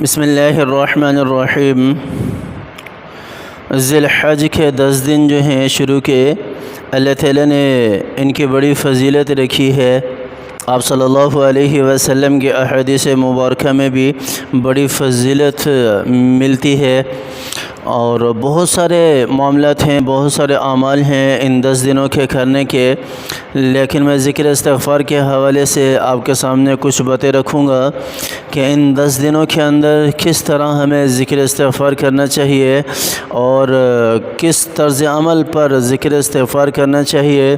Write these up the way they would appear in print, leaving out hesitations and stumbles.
بسم اللہ الرحمن الرحیم۔ ذی الحج کے 10 دن جو ہیں شروع کے اللہ تعالیٰ نے ان کی بڑی فضیلت رکھی ہے۔ آپ صلی اللہ علیہ وسلم کی احادیث مبارکہ میں بھی بڑی فضیلت ملتی ہے، اور بہت سارے معاملات ہیں، بہت سارے اعمال ہیں ان 10 دنوں کے کرنے کے، لیکن میں ذکر استغفار کے حوالے سے آپ کے سامنے کچھ باتیں رکھوں گا کہ ان 10 دنوں کے اندر کس طرح ہمیں ذکر استغفار کرنا چاہیے اور کس طرز عمل پر ذکر استغفار کرنا چاہیے،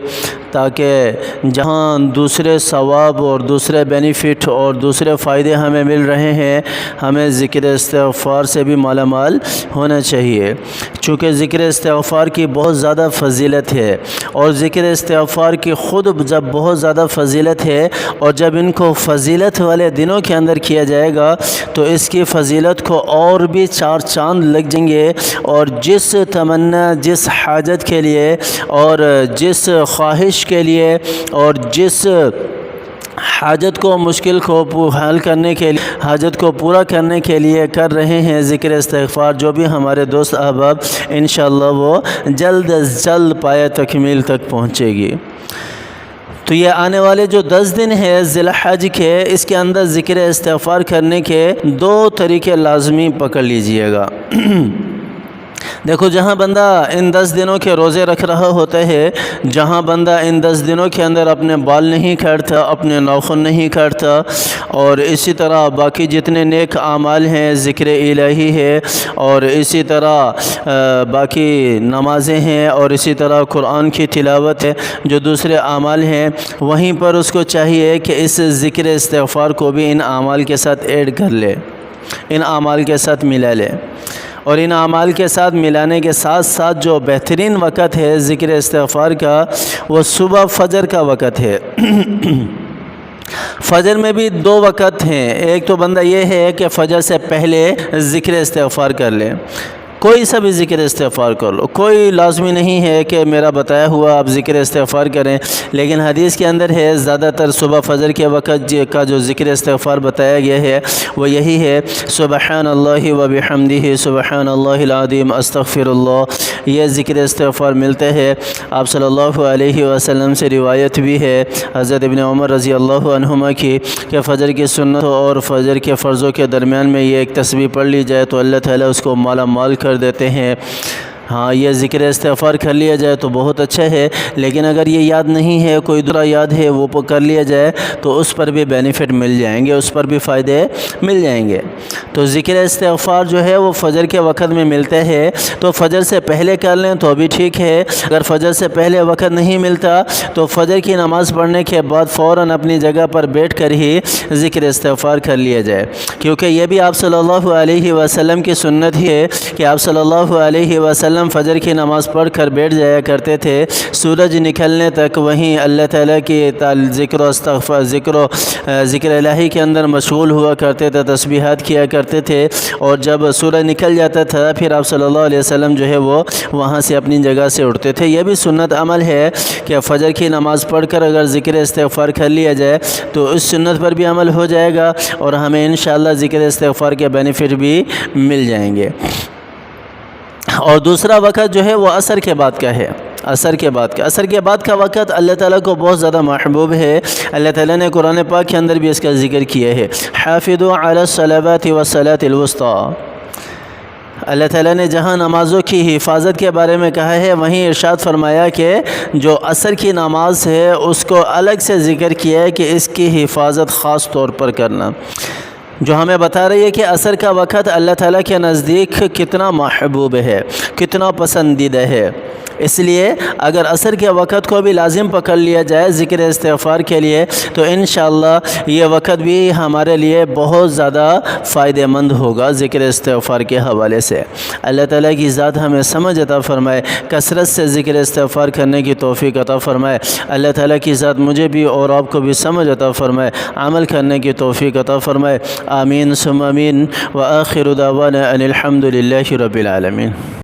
تاکہ جہاں دوسرے ثواب اور دوسرے بینیفٹ اور دوسرے فائدے ہمیں مل رہے ہیں، ہمیں ذکر استغفار سے بھی مالا مال ہونا چاہیے، چونکہ ذکر استغفار کی بہت زیادہ فضیلت ہے، اور ذکر استغفار کی خود جب بہت زیادہ فضیلت ہے، اور جب ان کو فضیلت والے دنوں کے اندر کیا جائے گا تو اس کی فضیلت کو اور بھی 4 چاند لگ جائیں گے، اور جس تمنا، جس حاجت کے لیے اور جس خواہش کے لیے اور جس حاجت کو، مشکل کو حل کرنے کے لیے، حاجت کو پورا کرنے کے لیے کر رہے ہیں ذکر استغفار، جو بھی ہمارے دوست احباب انشاءاللہ وہ جلد از جلد پایہ تکمیل تک پہنچے گی۔ تو یہ آنے والے جو 10 دن ہیں ذی الحج کے، اس کے اندر ذکر استغفار کرنے کے 2 طریقے لازمی پکڑ لیجئے گا۔ دیکھو، جہاں بندہ ان 10 دنوں کے روزے رکھ رہا ہوتا ہے، جہاں بندہ ان 10 دنوں کے اندر اپنے بال نہیں کاٹتا، اپنے ناخن نہیں کاٹتا، اور اسی طرح باقی جتنے نیک اعمال ہیں، ذکر الہی ہے، اور اسی طرح باقی نمازیں ہیں، اور اسی طرح قرآن کی تلاوت ہے، جو دوسرے اعمال ہیں، وہیں پر اس کو چاہیے کہ اس ذکر استغفار کو بھی ان اعمال کے ساتھ ایڈ کر لے، ان اعمال کے ساتھ ملا لے۔ اور ان اعمال کے ساتھ ملانے کے ساتھ ساتھ جو بہترین وقت ہے ذکر استغفار کا، وہ صبح فجر کا وقت ہے۔ فجر میں بھی 2 وقت ہیں، ایک تو بندہ یہ ہے کہ فجر سے پہلے ذکر استغفار کر لے، کوئی سا بھی ذکر استغفار کر لو، کوئی لازمی نہیں ہے کہ میرا بتایا ہوا آپ ذکر استغفار کریں، لیکن حدیث کے اندر ہے زیادہ تر صبح فجر کے وقت کا جو ذکر استغفار بتایا گیا ہے وہ یہی ہے، سبحان اللہ و بحمدہ سبحان اللہ العظیم استغفر اللہ۔ یہ ذکر استغفار ملتے ہیں، آپ صلی اللہ علیہ وسلم سے روایت بھی ہے حضرت ابن عمر رضی اللہ عنہما کی کہ فجر کی سنت اور فجر کے فرضوں کے درمیان میں یہ ایک تسبیح پڑھ لی جائے تو اللہ تعالیٰ اس کو مالا مال کر دیتے ہیں۔ ہاں، یہ ذکر استغفار کر لیا جائے تو بہت اچھا ہے، لیکن اگر یہ یاد نہیں ہے، کوئی دوسرا یاد ہے، وہ کر لیا جائے تو اس پر بھی بینیفٹ مل جائیں گے، اس پر بھی فائدے مل جائیں گے۔ تو ذکر استغفار جو ہے وہ فجر کے وقت میں ملتا ہے، تو فجر سے پہلے کر لیں تو بھی ٹھیک ہے، اگر فجر سے پہلے وقت نہیں ملتا تو فجر کی نماز پڑھنے کے بعد فوراً اپنی جگہ پر بیٹھ کر ہی ذکر استغفار کر لیا جائے، کیونکہ یہ بھی آپ صلی اللہ علیہ وسلم کی سنت ہی ہے کہ آپ صلی اللہ علیہ وسلم فجر کی نماز پڑھ کر بیٹھ جایا کرتے تھے سورج نکلنے تک، وہیں اللہ تعالیٰ کی ذکر و استغفار، ذکر الہی کے اندر مشغول ہوا کرتے تھے، تسبیحات کیا کرتے تھے، اور جب سورج نکل جاتا تھا پھر آپ صلی اللہ علیہ وسلم جو ہے وہ وہاں سے اپنی جگہ سے اٹھتے تھے۔ یہ بھی سنت عمل ہے کہ فجر کی نماز پڑھ کر اگر ذکر استغفار کر لیا جائے تو اس سنت پر بھی عمل ہو جائے گا، اور ہمیں انشاءاللہ ذکر استغفار کے بینیفٹ بھی مل جائیں گے۔ اور دوسرا وقت جو ہے وہ عصر کے بعد کا ہے، عصر کے بعد کا وقت اللہ تعالیٰ کو بہت زیادہ محبوب ہے۔ اللہ تعالیٰ نے قرآن پاک کے اندر بھی اس کا ذکر کیا ہے، حافظوا علی الصلوات والصلاۃ الوسطی۔ اللہ تعالیٰ نے جہاں نمازوں کی حفاظت کے بارے میں کہا ہے، وہیں ارشاد فرمایا کہ جو عصر کی نماز ہے اس کو الگ سے ذکر کیا ہے کہ اس کی حفاظت خاص طور پر کرنا، جو ہمیں بتا رہی ہے کہ عصر کا وقت اللہ تعالیٰ کے نزدیک کتنا محبوب ہے، کتنا پسندیدہ ہے۔ اس لیے اگر عصر کے وقت کو بھی لازم پکڑ لیا جائے ذکر استغفار کے لیے تو انشاءاللہ یہ وقت بھی ہمارے لیے بہت زیادہ فائدہ مند ہوگا ذکر استغفار کے حوالے سے۔ اللہ تعالیٰ کی ذات ہمیں سمجھ عطا فرمائے، کثرت سے ذکر استغفار کرنے کی توفیق عطا فرمائے۔ اللہ تعالیٰ کی ذات مجھے بھی اور آپ کو بھی سمجھ عطا فرمائے، عمل کرنے کی توفیق عطا فرمائے۔ آمین ثم آمین، وآخر دعوانا ان الحمد للہ رب العالمین۔